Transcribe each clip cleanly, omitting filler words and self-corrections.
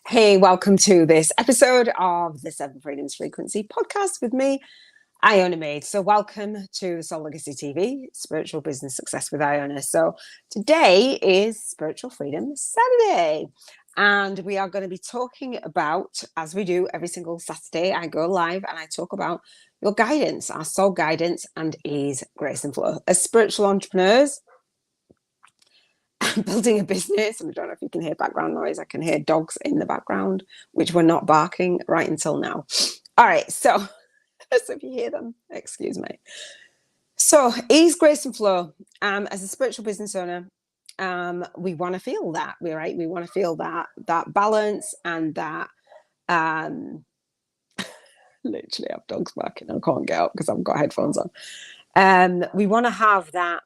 Hey, welcome to this episode of the Seven Freedoms Frequency podcast with me, Iona Meade. So welcome to Soul Legacy TV, Spiritual Business Success with Iona. So today is Spiritual Freedom Saturday. And we are going to be talking about, as we do every single Saturday, I go live and I talk about your guidance, our soul guidance and ease, grace and flow. As spiritual entrepreneurs, building a business, and I don't know if you can hear background noise. I can hear dogs in the background, which were not barking right until now. All right, so if you hear them, excuse me. So ease, grace, and flow. As a spiritual business owner, we want to feel that. We want to feel that balance and that. Literally, I have dogs barking. I can't get up because I've got headphones on. We want to have that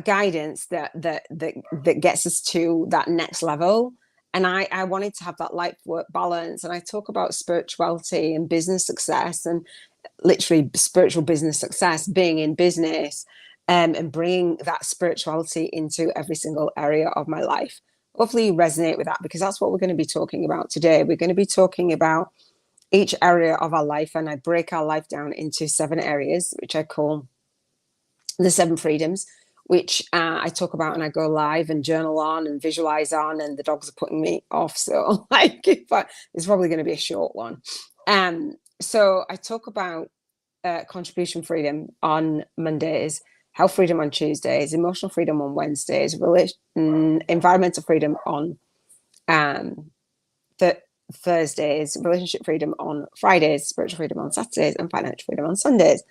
guidance that gets us to that next level. And I wanted to have that life work balance. And I talk about spirituality and business success, and literally spiritual business success, being in business, and bringing that spirituality into every single area of my life. Hopefully you resonate with that, because that's what we're going to be talking about today. We're going to be talking about each area of our life, and I break our life down into 7 areas, which I call the 7 freedoms, which I talk about and I go live and journal on and visualize on, and the dogs are putting me off. So it's probably going to be a short one. So I talk about contribution freedom on Mondays, health freedom on Tuesdays, emotional freedom on Wednesdays, environmental freedom on Thursdays, relationship freedom on Fridays, spiritual freedom on Saturdays, and financial freedom on Sundays.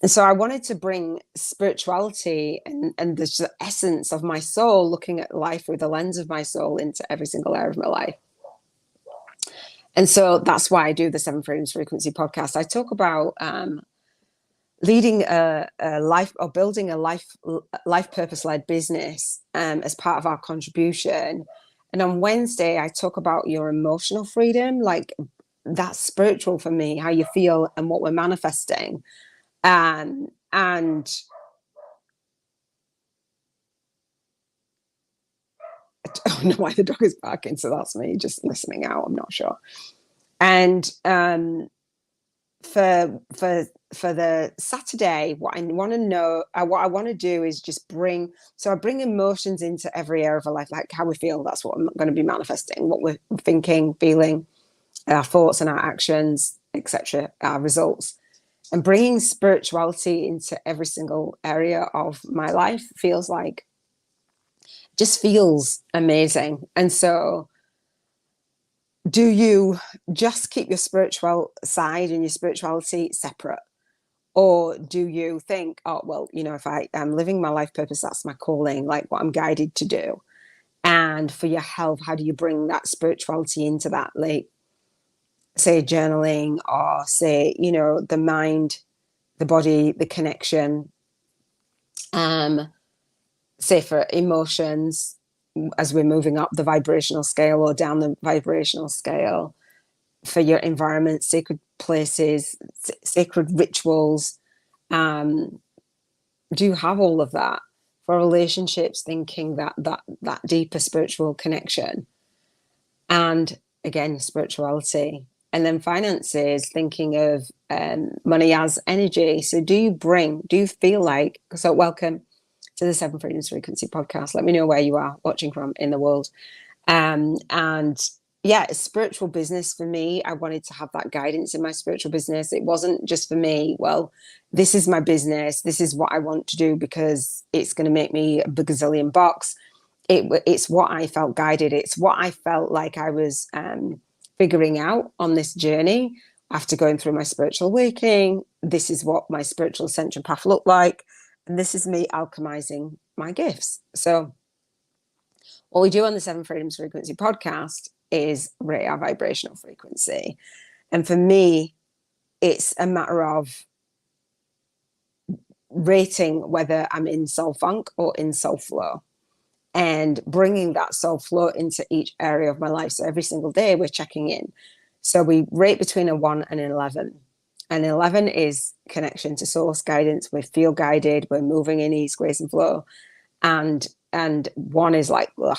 And so I wanted to bring spirituality and the essence of my soul, looking at life through the lens of my soul, into every single area of my life. And so that's why I do the 7 Freedoms Frequency podcast. I talk about leading a life, or building a life purpose-led business as part of our contribution. And on Wednesday, I talk about your emotional freedom, like that's spiritual for me, how you feel and what we're manifesting. And I don't know why the dog is barking, so that's me just listening out. I'm not sure. And for the Saturday, what I want to know, what I want to do is just bring emotions into every area of our life, like how we feel. That's what I'm going to be manifesting, what we're thinking, feeling, our thoughts and our actions, etc., our results. And bringing spirituality into every single area of my life feels amazing. And so, do you just keep your spiritual side and your spirituality separate? Or do you think, oh, well, if I am living my life purpose, that's my calling, like what I'm guided to do. And for your health, how do you bring that spirituality into that? Like, say journaling, or say, the mind, the body, the connection. Say for emotions, as we're moving up the vibrational scale or down the vibrational scale. For your environment, sacred places, sacred rituals. Do you have all of that? For relationships, thinking that deeper spiritual connection. And again, spirituality. And then finances, thinking of money as energy. So do you feel like, so welcome to the 7 Freedoms Frequency podcast. Let me know where you are watching from in the world. And yeah, spiritual business for me, I wanted to have that guidance in my spiritual business. It wasn't just for me, well, this is my business, this is what I want to do because it's going to make me a gazillion bucks. It's what I felt guided. It's what I felt like I was figuring out on this journey after going through my spiritual awakening. This is what my spiritual ascension path looked like. And this is me alchemizing my gifts. So what we do on the 7 Freedoms Frequency podcast is rate our vibrational frequency. And for me, it's a matter of rating whether I'm in soul funk or in soul flow, and bringing that soul flow into each area of my life. So every single day we're checking in. So we rate between a 1 and an 11. And 11 is connection to source guidance. We feel guided. We're moving in ease, grace, and flow. And 1 is like, ugh,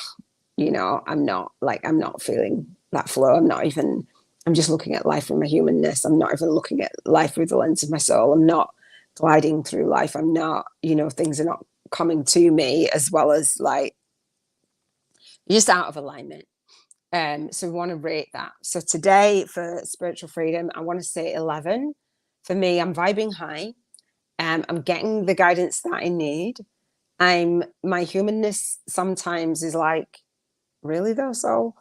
I'm not feeling that flow. I'm just looking at life from my humanness. I'm not even looking at life through the lens of my soul. I'm not gliding through life. I'm not, things are not coming to me as well as like just out of alignment. So we want to rate that. So today for spiritual freedom, I want to say 11. For me, I'm vibing high. I'm getting the guidance that I need. My humanness sometimes is like, really though, soul?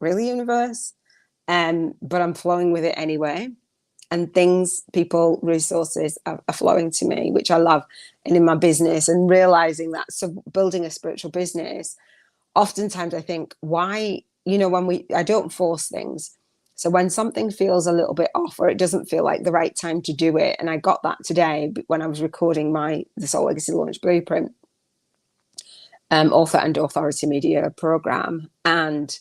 Really, universe? But I'm flowing with it anyway. And things, people, resources are flowing to me, which I love. And in my business, and realizing that, so building a spiritual business, oftentimes I think, why, I don't force things. So when something feels a little bit off or it doesn't feel like the right time to do it, and I got that today when I was recording the Soul Legacy Launch Blueprint, author and authority media program. And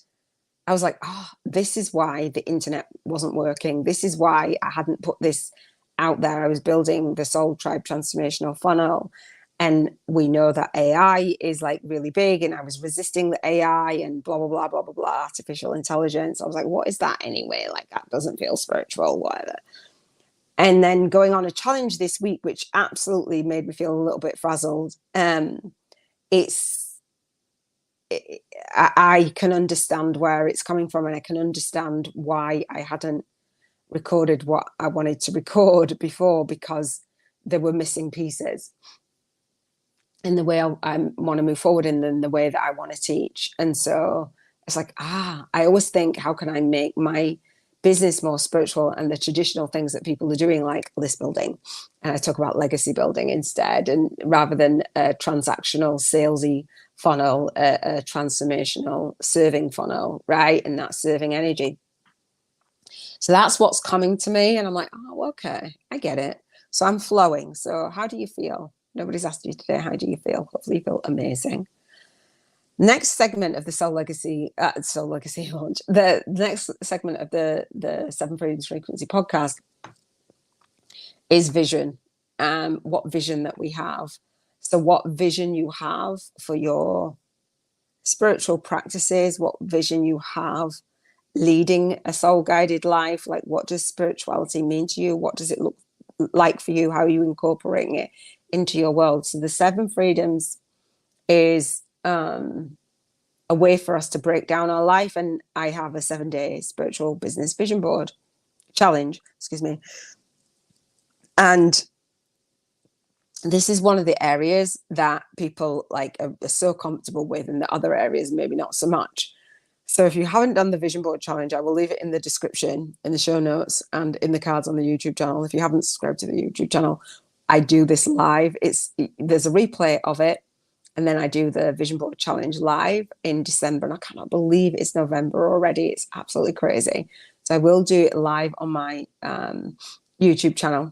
I was like, oh, this is why the internet wasn't working. This is why I hadn't put this out there. I was building the Soul Tribe transformational funnel. And we know that AI is like really big, and I was resisting the AI and blah, blah, blah, blah, blah, blah, artificial intelligence. I was like, what is that anyway? Like, that doesn't feel spiritual, whatever. And then going on a challenge this week, which absolutely made me feel a little bit frazzled. I can understand where it's coming from, and I can understand why I hadn't recorded what I wanted to record before, because there were missing pieces in the way I want to move forward in the way that I want to teach. And so it's like, I always think, how can I make my business more spiritual, and the traditional things that people are doing, like list building, and I talk about legacy building instead, and rather than a transactional salesy funnel, a transformational serving funnel, right? And that's serving energy. So that's what's coming to me, and I'm like, oh, okay, I get it. So I'm flowing. So how do you feel? Nobody's asked you today, how do you feel? Hopefully you feel amazing. Next segment of the Soul Legacy launch, the next segment of the Seven Freedoms Frequency podcast is vision. What vision that we have. So what vision you have for your spiritual practices, what vision you have leading a soul guided life. Like, what does spirituality mean to you? What does it look like for you? How are you incorporating it into your world? So the Seven Freedoms is a way for us to break down our life. And I have a 7-day spiritual business vision board challenge, and this is one of the areas that people like are so comfortable with, and the other areas maybe not so much. So if you haven't done the vision board challenge, I will leave it in the description, in the show notes, and in the cards on the YouTube channel. If you haven't subscribed to the YouTube channel, I do this live. There's a replay of it, and then I do the vision board challenge live in December, and I cannot believe it's November already. It's absolutely crazy. So I will do it live on my YouTube channel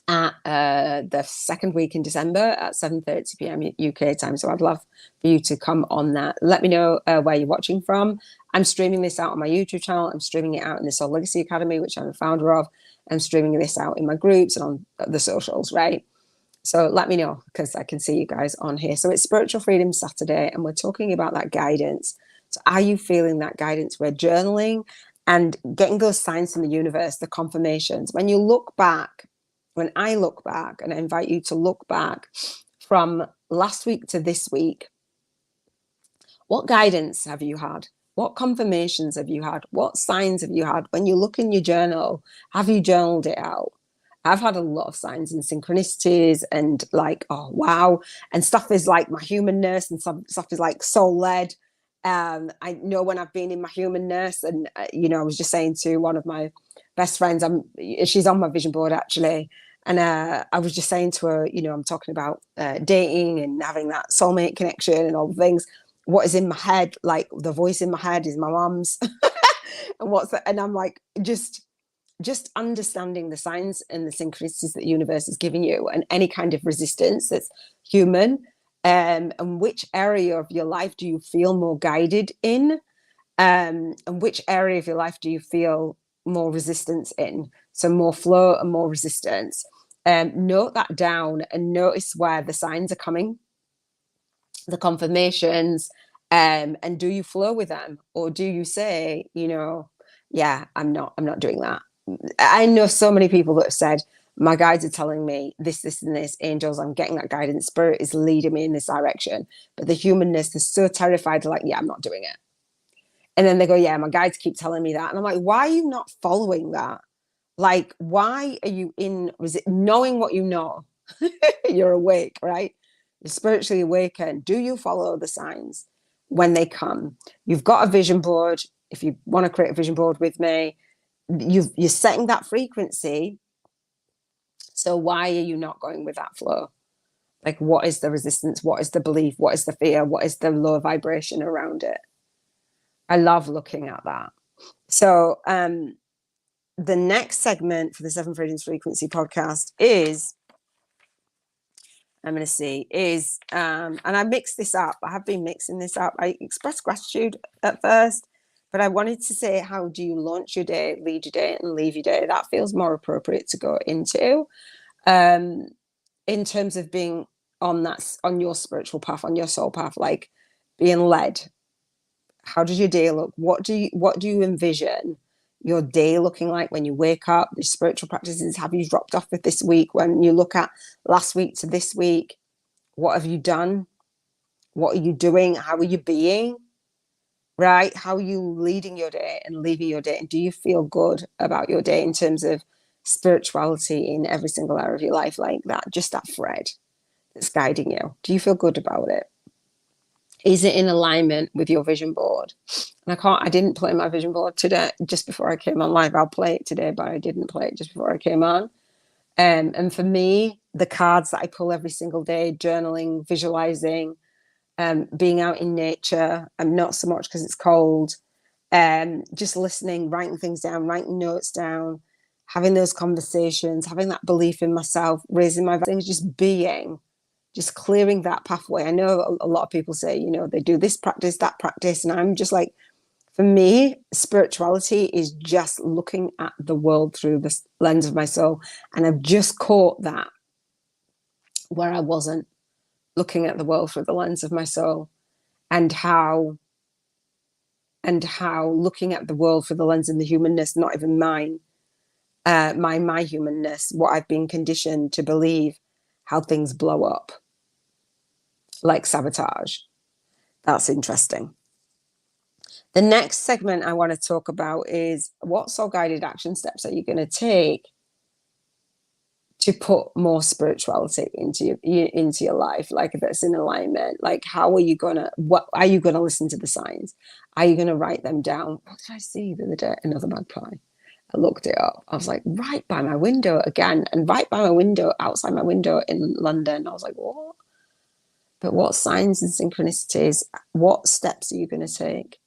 at the second week in December at 7:30 p.m. UK time. So I'd love for you to come on that. Let me know where you're watching from. I'm streaming this out on my YouTube channel. I'm streaming it out in the Soul Legacy Academy, which I'm the founder of. I'm streaming this out in my groups and on the socials, right? So let me know, because I can see you guys on here. So it's Spiritual Freedom Saturday, and we're talking about that guidance. So are you feeling that guidance? We're journaling and getting those signs from the universe, the confirmations. When you look back, when I look back, and I invite you to look back from last week to this week, what guidance have you had? What confirmations have you had? What signs have you had? When you look in your journal, have you journaled it out? I've had a lot of signs and synchronicities, and like, oh, wow. And stuff is like my humanness, and some stuff is like soul led. I know when I've been in my humanness, and, I was just saying to one of my best friends, she's on my vision board actually. And I was just saying to her, I'm talking about dating and having that soulmate connection and all the things. What is in my head, like the voice in my head is my mom's. And I'm like, just understanding the signs and the synchronicities that the universe is giving you, and any kind of resistance that's human, and which area of your life do you feel more guided in, and which area of your life do you feel more resistance in? So more flow and more resistance. Note that down and notice where the signs are coming, the confirmations, And do you flow with them, or do you say, yeah, I'm not doing that. I know so many people that have said, my guides are telling me this, and this, angels, I'm getting that guidance, spirit is leading me in this direction. But the humanness is so terrified, they're like, yeah, I'm not doing it. And then they go, yeah, my guides keep telling me that. And I'm like, why are you not following that? Like, why are you knowing what you know? You're awake, right? You're spiritually awakened. Do you follow the signs when they come? You've got a vision board. If you want to create a vision board with me, you're setting that frequency. So why are you not going with that flow? Like, what is the resistance? What is the belief? What is the fear? What is the low vibration around it? I love looking at that. So the next segment for the Seven Freedoms Frequency podcast is, I'm going to see, is, and I mixed this up. I have been mixing this up. I expressed gratitude at first, but I wanted to say, how do you launch your day, lead your day, and leave your day? That feels more appropriate to go into, in terms of being on your spiritual path, on your soul path, like being led. How does your day look? What do you envision your day looking like when you wake up? The spiritual practices have you dropped off with this week? When you look at last week to this week, what have you done? What are you doing? How are you being? Right? How are you leading your day and leaving your day? And do you feel good about your day in terms of spirituality in every single area of your life, like that? Just that thread that's guiding you. Do you feel good about it? Is it in alignment with your vision board? And I didn't play my vision board today, just before I came on live. I'll play it today, but I didn't play it just before I came on. And for me, the cards that I pull every single day, journaling, visualizing, being out in nature, and not so much because it's cold, just listening, writing things down, writing notes down, having those conversations, having that belief in myself, raising my things, just clearing that pathway. I know a lot of people say, they do this practice, that practice. And I'm just like, for me, spirituality is just looking at the world through the lens of my soul. And I've just caught that where I wasn't looking at the world through the lens of my soul, and how looking at the world through the lens of the humanness, not even mine, my humanness, what I've been conditioned to believe, how things blow up like sabotage. That's interesting. The next segment I want to talk about is, what soul guided action steps are you going to take to put more spirituality into your life, like that's in alignment? Like, what are you gonna listen to the signs? Are you gonna write them down? What did I see the other day? Another magpie. I looked it up. I was like, right by my window again, and right by my window, outside my window in London. I was like, what? But what signs and synchronicities? What steps are you going to take?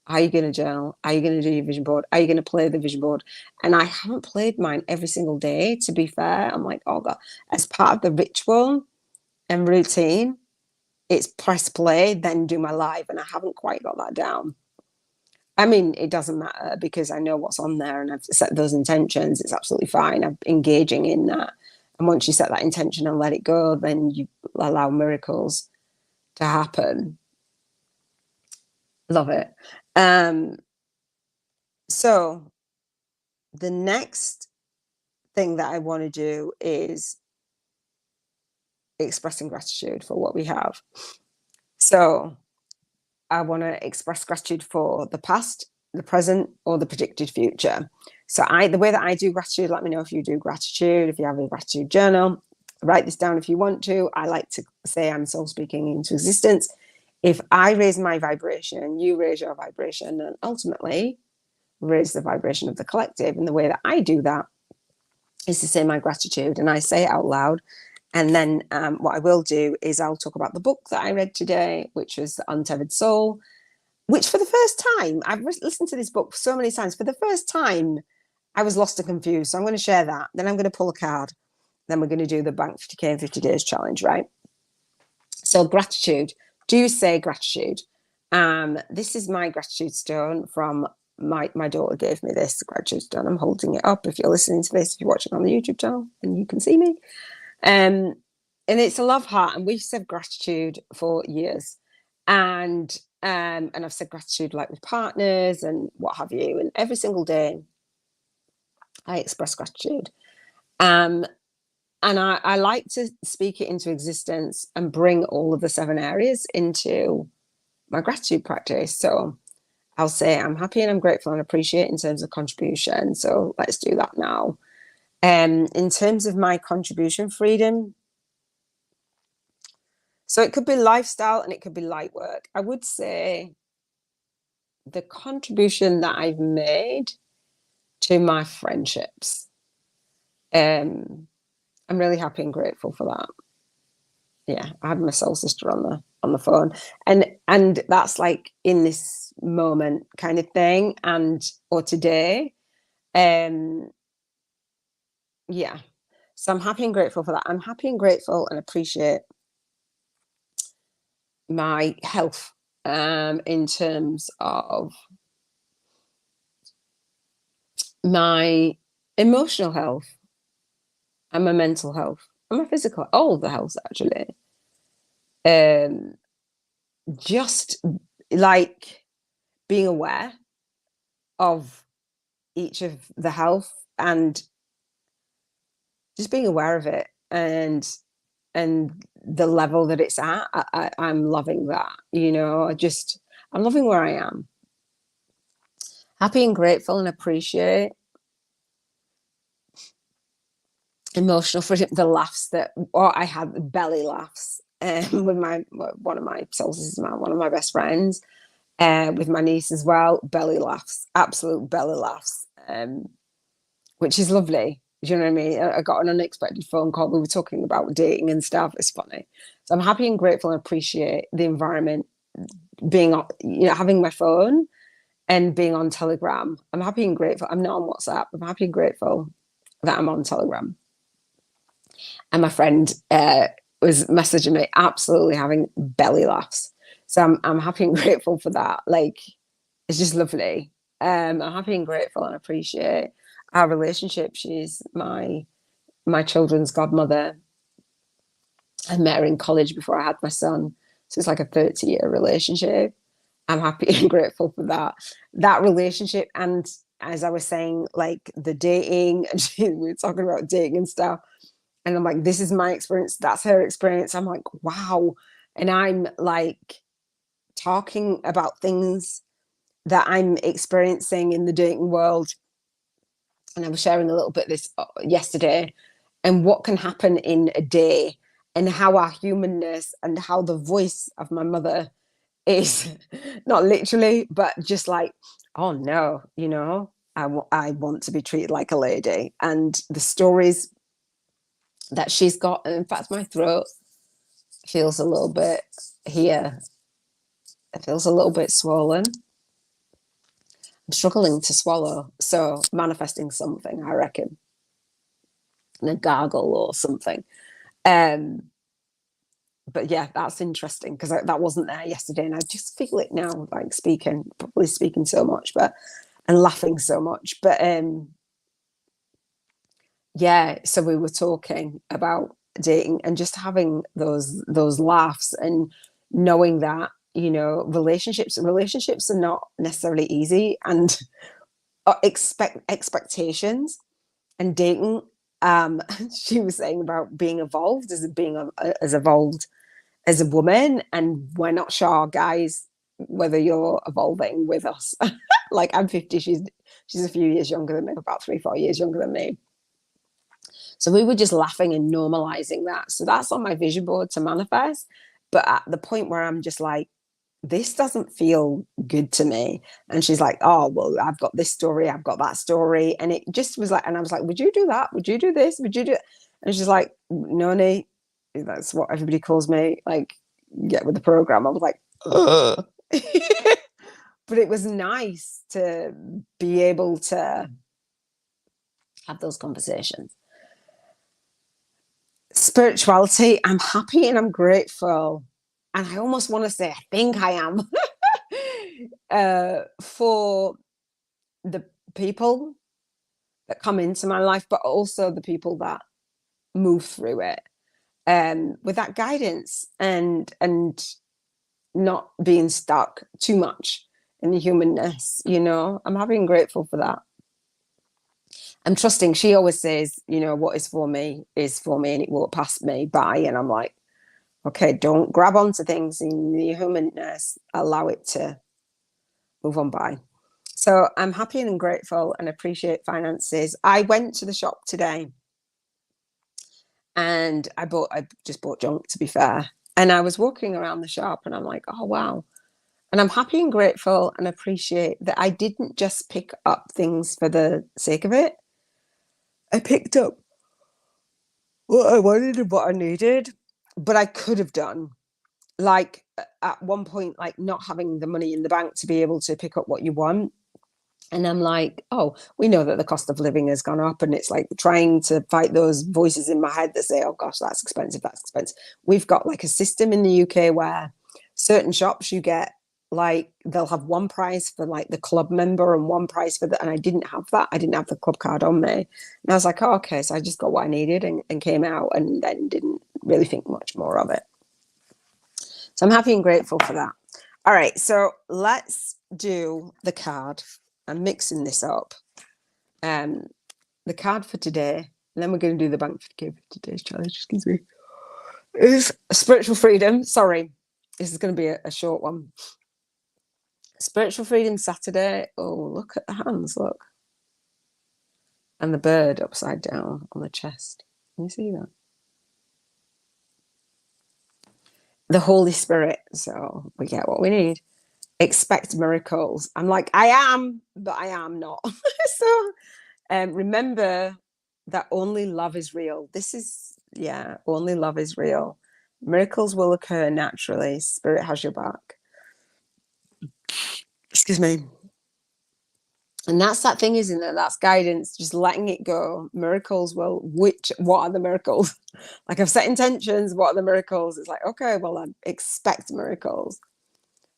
Are you going to journal? Are you going to do your vision board? Are you going to play the vision board? And I haven't played mine every single day, to be fair. I'm like, oh God, as part of the ritual and routine, it's press play, then do my live. And I haven't quite got that down. I mean, it doesn't matter because I know what's on there and I've set those intentions. It's absolutely fine. I'm engaging in that. And once you set that intention and let it go, then you allow miracles to happen. Love it. So the next thing that I want to do is expressing gratitude for what we have. So I want to express gratitude for the past, the present, or the predicted future. So the way that I do gratitude, let me know if you do gratitude, if you have a gratitude journal, write this down if you want to. I like to say I'm soul speaking into existence. If I raise my vibration, you raise your vibration, and ultimately raise the vibration of the collective. And the way that I do that is to say my gratitude, and I say it out loud. And then what I will do is I'll talk about the book that I read today, which was The Untethered Soul, which for the first time, I've listened to this book so many times. For the first time, I was lost and confused. So I'm going to share that. Then I'm going to pull a card. Then we're going to do the Bank 50K in 50 Days challenge, right? So gratitude. Do you say gratitude? This is my gratitude stone from my daughter gave me this gratitude stone. I'm holding it up. If you're listening to this, if you're watching on the YouTube channel, and you can see me. And it's a love heart, and we've said gratitude for years. And And I've said gratitude like with partners and what have you. And every single day I express gratitude. And I like to speak it into existence and bring all of the 7 areas into my gratitude practice. So I'll say I'm happy and I'm grateful and appreciate in terms of contribution. So let's do that now. In terms of my contribution freedom, so it could be lifestyle and it could be light work. I would say the contribution that I've made to my friendships, I'm really happy and grateful for that. Yeah, I had my soul sister on the phone, and that's like in this moment kind of thing, and or today, um, yeah. So I'm happy and grateful for that. I'm happy and grateful and appreciate my health, in terms of my emotional health and my mental health and my physical, all of the health actually. Um, just like being aware of each of the health and just being aware of it and the level that it's at. I'm loving that, I'm loving where I am. Happy and grateful and appreciate emotional freedom, the laughs that, or I had belly laughs, with one of my soul sisters, one of my best friends, with my niece as well, belly laughs, absolute belly laughs, which is lovely. Do you know what I mean? I got an unexpected phone call. We were talking about dating and stuff. It's funny. So I'm happy and grateful and appreciate the environment, being on, having my phone and being on Telegram. I'm happy and grateful. I'm not on WhatsApp. I'm happy and grateful that I'm on Telegram. And my friend was messaging me, absolutely having belly laughs. So I'm happy and grateful for that. Like, it's just lovely. I'm happy and grateful and appreciate our relationship. She's my children's godmother. I met her in college before I had my son. So it's like a 30-year relationship. I'm happy and grateful for that relationship. And as I was saying, like the dating, and we were talking about dating and stuff. And I'm like, this is my experience. That's her experience. I'm like, wow. And I'm like talking about things that I'm experiencing in the dating world. And I was sharing a little bit of this yesterday, and what can happen in a day, and how our humanness and how the voice of my mother is not literally, but just like, oh no, I want to be treated like a lady. And the stories that she's got, and in fact, my throat feels a little bit here. It feels a little bit swollen. I'm struggling to swallow. So manifesting something, I reckon. And a gargle or something. But yeah, that's interesting because that wasn't there yesterday, and I just feel it now, like probably speaking so much, and laughing so much. But yeah, so we were talking about dating and just having those laughs and knowing that relationships are not necessarily easy, and expectations and dating. She was saying about being evolved as evolved as a woman, and we're not sure, guys, whether you're evolving with us. Like, I'm 50, she's a few years younger than me, about 3-4 years younger than me. So we were just laughing and normalizing that. So that's on my vision board to manifest. But at the point where I'm just like, this doesn't feel good to me. And she's like, oh, well, I've got this story, I've got that story. And it just was like, and I was like, would you do that? Would you do this? Would you do it? And she's like, no, Nate, that's what everybody calls me. Like, get with the program. I was like, ugh. But it was nice to be able to have those conversations. Spirituality, I'm happy and I'm grateful. And I almost want to say, I think I am, for the people that come into my life, but also the people that move through it, with that guidance and not being stuck too much in the humanness, you know. I'm happy and grateful for that. I'm trusting. She always says, you know, what is for me and it won't pass me by. And I'm like, okay, don't grab onto things in the humanness, allow it to move on by. So I'm happy and grateful and appreciate finances. I went to the shop today and I just bought junk, to be fair. And I was walking around the shop and I'm like, oh, wow. And I'm happy and grateful and appreciate that I didn't just pick up things for the sake of it. I picked up what I wanted and what I needed, but I could have done. Like at one point, like not having the money in the bank to be able to pick up what you want. And I'm like, oh, we know that the cost of living has gone up. And it's like trying to fight those voices in my head that say, oh, gosh, that's expensive. That's expensive. We've got like a system in the UK where certain shops you get like they'll have one price for like the club member and one price for the, and I didn't have that. I didn't have the club card on me. And I was like, oh, okay. So I just got what I needed and came out and then didn't really think much more of it. So I'm happy and grateful for that. All right. So let's do the card. I'm mixing this up. The card for today, and then we're going to do the bank for today's challenge. Excuse me. Is spiritual freedom. Sorry, this is going to be a short one. Spiritual freedom Saturday. Oh, look at the hands. Look, and the bird upside down on the chest. Can you see that? The Holy Spirit. So we get what we need. Expect miracles. I'm like, I am, but I am not. So remember that only love is real. This is, yeah, only love is real. Miracles will occur naturally. Spirit has your back. Excuse me. And that's that thing, isn't it? That's guidance, just letting it go. Miracles will, what are the miracles? Like I've set intentions, what are the miracles? It's like, okay, well, I expect miracles.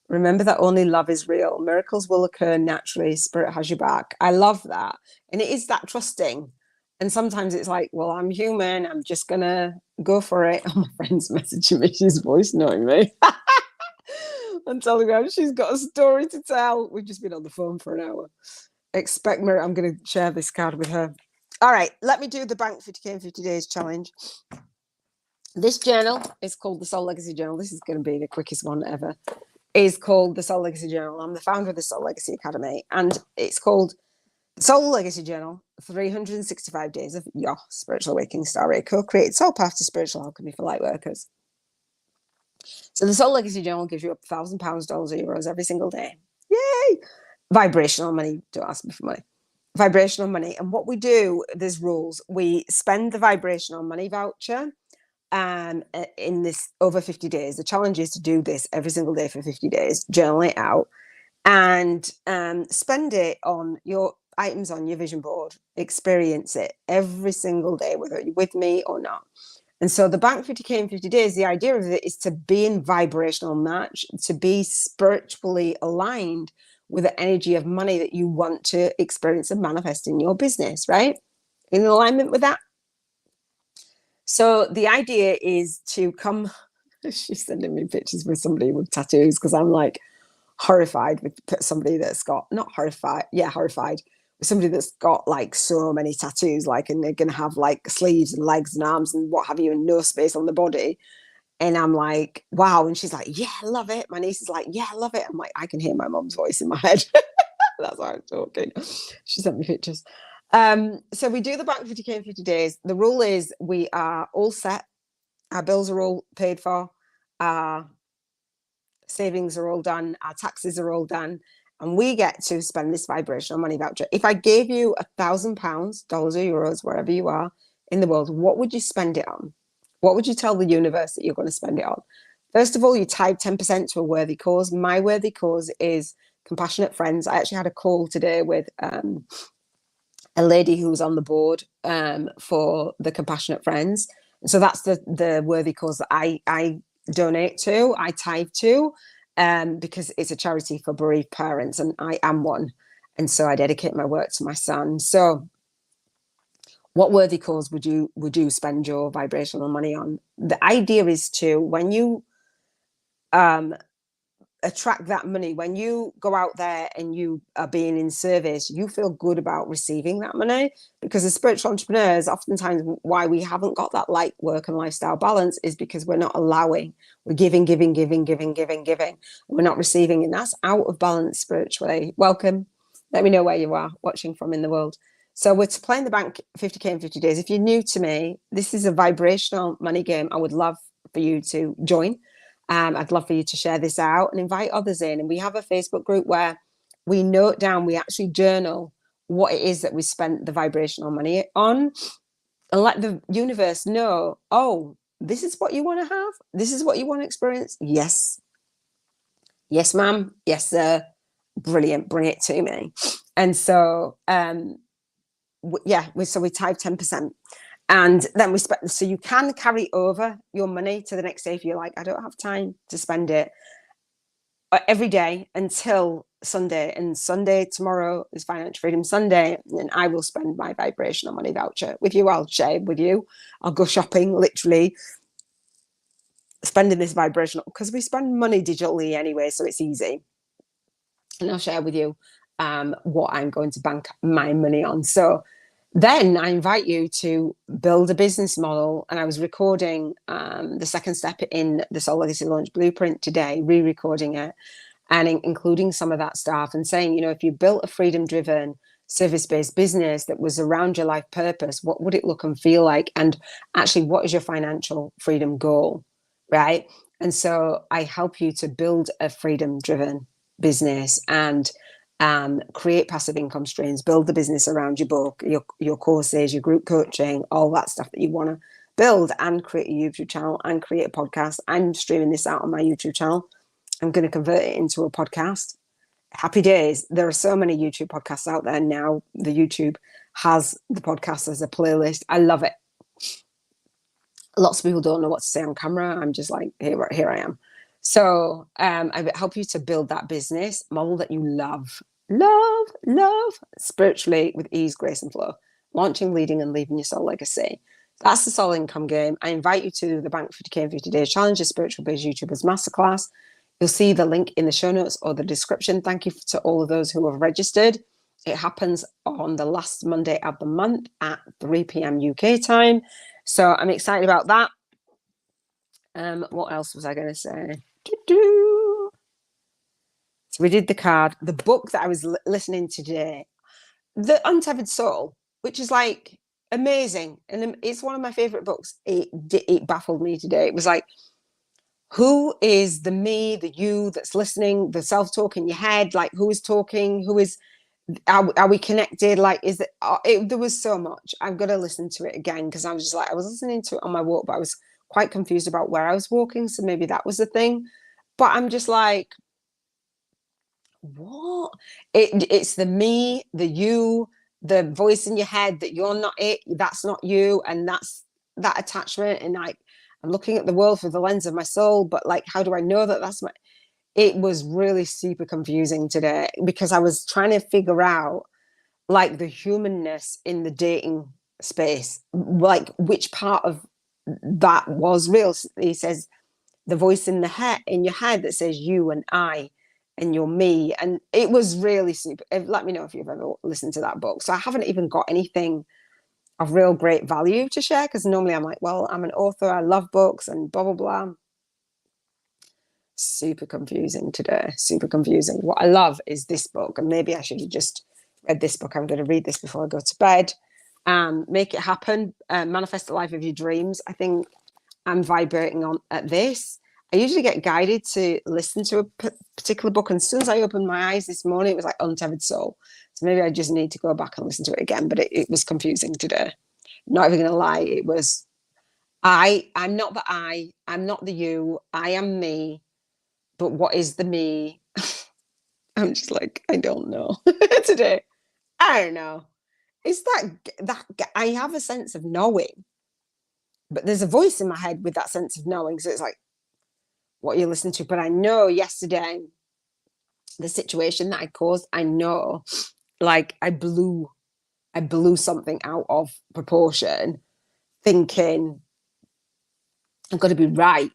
Remember that only love is real. Miracles will occur naturally. Spirit has your back. I love that. And it is that trusting. And sometimes it's like, well, I'm human. I'm just going to go for it. Oh, my friend's messaging me. She's voice noting me. On Telegram. She's got a story to tell. We've just been on the phone for an hour. Expect me. I'm going to share this card with her. All right. Let me do the Bank 50K in 50 Days challenge. This journal is called the Soul Legacy Journal. This is going to be the quickest one ever. Is called the Soul Legacy Journal. I'm the founder of the Soul Legacy Academy, and it's called Soul Legacy Journal, 365 Days of Your Spiritual Awakening Story, co-created soul path to spiritual alchemy for light workers. So the Soul Legacy Journal gives you up £1,000, dollars, or euros every single day. Yay! Vibrational money. Don't ask me for money. Vibrational money. And what we do, there's rules. We spend the vibrational money voucher in this over 50 days. The challenge is to do this every single day for 50 days, journal it out, and spend it on your items on your vision board. Experience it every single day, whether you're with me or not. And so the Bank 50K in 50 days, the idea of it is to be in vibrational match, to be spiritually aligned with the energy of money that you want to experience and manifest in your business, right? In alignment with that. So the idea is to come. She's sending me pictures with somebody with tattoos because I'm like horrified with somebody that's got, not horrified, yeah, horrified with somebody that's got like so many tattoos, like, and they're going to have like sleeves and legs and arms and what have you, and no space on the body. And I'm like, wow. And she's like, yeah, I love it. My niece is like, yeah, I love it. I'm like, I can hear my mom's voice in my head. That's why I'm talking. She sent me pictures. So we do the Bank 50K in 50 days. The rule is we are all set. Our bills are all paid for. Our savings are all done. Our taxes are all done. And we get to spend this vibrational money voucher. If I gave you £1,000, dollars or euros, wherever you are in the world, what would you spend it on? What would you tell the universe that you're going to spend it on? First of all, you type 10% to a worthy cause. My worthy cause is Compassionate Friends. I actually had a call today with a lady who was on the board for the Compassionate Friends. So that's the worthy cause that I donate to, I tithe to, because it's a charity for bereaved parents, and I am one. And so I dedicate my work to my son. So what worthy cause would you spend your vibrational money on? The idea is to, when you attract that money. When you go out there and you are being in service, you feel good about receiving that money, because as spiritual entrepreneurs, oftentimes why we haven't got that light work and lifestyle balance is because we're not allowing. We're giving. We're not receiving, and that's out of balance spiritually. Welcome. Let me know where you are watching from in the world. So we're playing the bank 50K in 50 days. If you're new to me, this is a vibrational money game. I would love for you to join. I'd love for you to share this out and invite others in. And we have a Facebook group where we note down, we actually journal what it is that we spent the vibrational money on, and let the universe know, oh, this is what you want to have. This is what you want to experience. Yes. Yes, ma'am. Yes, sir. Brilliant. Bring it to me. And so, so we type 10%. And then we spend, so you can carry over your money to the next day if you're like, I don't have time to spend it, every day until Sunday. And Sunday, tomorrow is Financial Freedom Sunday, and I will spend my vibrational money voucher with you. I'll share with you. I'll go shopping, literally spending this vibrational, because we spend money digitally anyway, so it's easy. And I'll share with you what I'm going to bank my money on. So then I invite you to build a business model. And I was recording the second step in the Soul Legacy Launch Blueprint today, re-recording it, and including some of that stuff, and saying, you know, if you built a freedom-driven, service-based business that was around your life purpose, what would it look and feel like? And actually, what is your financial freedom goal, right? And so I help you to build a freedom-driven business and create passive income streams, build the business around your book, your courses, your group coaching, all that stuff that you want to build, and create a YouTube channel and create a podcast. I'm streaming this out on my YouTube channel. I'm going to convert it into a podcast. Happy days. There are so many YouTube podcasts out there now. The YouTube has the podcast as a playlist. I love it. Lots of people don't know what to say on camera. I'm just like, here I am. So I help you to build that business model that you love spiritually, with ease, grace, and flow. Launching, leading, and leaving your soul legacy. That's the soul income game. I invite you to the Bank 50K in 50 Days Challenge, a spiritual based YouTubers masterclass. You'll see the link in the show notes or the description. Thank you to all of those who have registered. It happens on the last Monday of the month at 3 p.m. UK time. So I'm excited about that. What else was I going to say? So we did the card. The book that I was listening to today, The Untethered Soul, which is like amazing. And it's one of my favorite books. It baffled me today. It was like, who is the me, the you that's listening, the self-talk in your head? Like, who is talking? Who is, are we connected? Like, is it, there was so much. I've got to listen to it again, because I was just like, I was listening to it on my walk, but I was quite confused about where I was walking. So maybe that was the thing. But I'm just like, what? It's the me, the you, the voice in your head that you're not it, that's not you. And that's that attachment. And like, I'm looking at the world through the lens of my soul, but like, how do I know that that's my, it was really super confusing today, because I was trying to figure out like the humanness in the dating space, like which part of that was real. He says the voice in the head, in your head, that says you and I and you're me. And it was really super. Let me know if you've ever listened to that book. So I haven't even got anything of real great value to share, because normally I'm like, well, I'm an author, I love books and blah, blah, blah. Super confusing today, super confusing. What I love is this book, and maybe I should have just read this book. I'm going to read this before I go to bed. Make it happen, manifest the life of your dreams. I think I'm vibrating on at this. I usually get guided to listen to a particular book, and as soon as I opened my eyes this morning, it was like Untethered Soul. So maybe I just need to go back and listen to it again, but it was confusing today. Not even going to lie, it was, I'm not the I'm not the you, I am me, but what is the me? I'm just like, I don't know. Today, I don't know. It's that I have a sense of knowing, but there's a voice in my head with that sense of knowing. So it's like, what you listen to. But I know yesterday, the situation that I caused, I know, like I blew something out of proportion, thinking I've got to be right.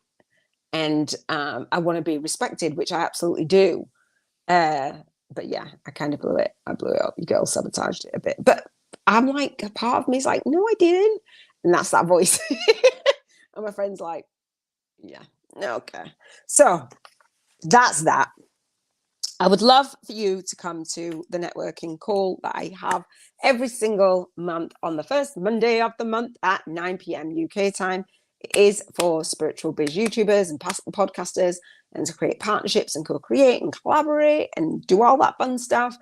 and I want to be respected, which I absolutely do. But yeah, I kind of blew it. I blew it up. You girls sabotaged it a bit. But I'm like, a part of me is like, no, I didn't. And that's that voice. And my friend's like, yeah, okay. So that's that. I would love for you to come to the networking call that I have every single month on the first Monday of the month at 9 p.m. UK time. It is for spiritual biz YouTubers and podcasters, and to create partnerships and co-create and collaborate and do all that fun stuff,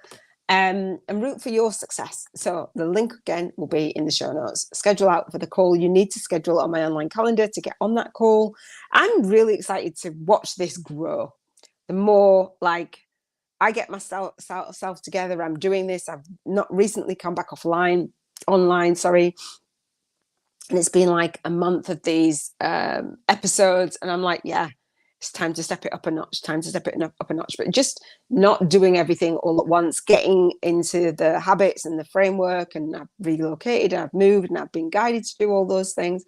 and root for your success. So the link again will be in the show notes. Schedule out for the call. You need to schedule on my online calendar to get on that call. I'm really excited to watch this grow. The more like I get myself together, I'm doing this. I've not recently come back online, sorry. And it's been like a month of these episodes. And I'm like, yeah, it's time to step it up a notch, but just not doing everything all at once, getting into the habits and the framework. And I've relocated, and I've moved, and I've been guided to do all those things.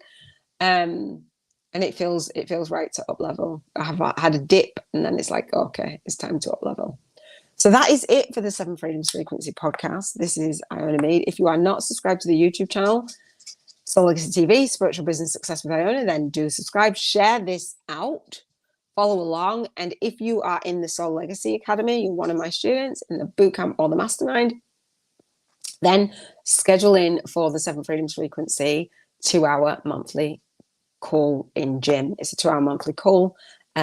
And it feels right to up level. I have had a dip, and then it's like, okay, it's time to up level. So that is it for the Seven Freedoms Frequency podcast. This is Iona Meade. If you are not subscribed to the YouTube channel, Soul Legacy TV, Spiritual Business Success with Iona, then do subscribe, share this out, follow along. And if you are in the Soul Legacy Academy, you're one of my students in the bootcamp or the mastermind, then schedule in for the Seven Freedoms Frequency 2-hour monthly call in gym. It's a 2-hour monthly call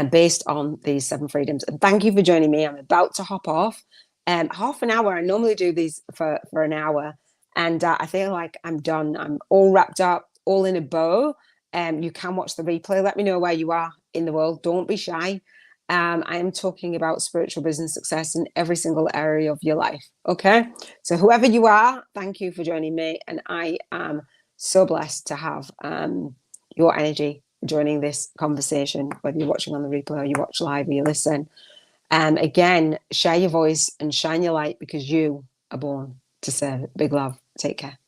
based on these 7 freedoms. And thank you for joining me. I'm about to hop off. Half an hour. I normally do these for an hour. And I feel like I'm done. I'm all wrapped up, all in a bow. You can watch the replay. Let me know where you are in the world. Don't be shy. I am talking about spiritual business success in every single area of your life. Okay. So whoever you are, thank you for joining me. And I am so blessed to have your energy joining this conversation, whether you're watching on the replay or you watch live or you listen. Again, share your voice and shine your light, because you are born to serve. Big love. Take care.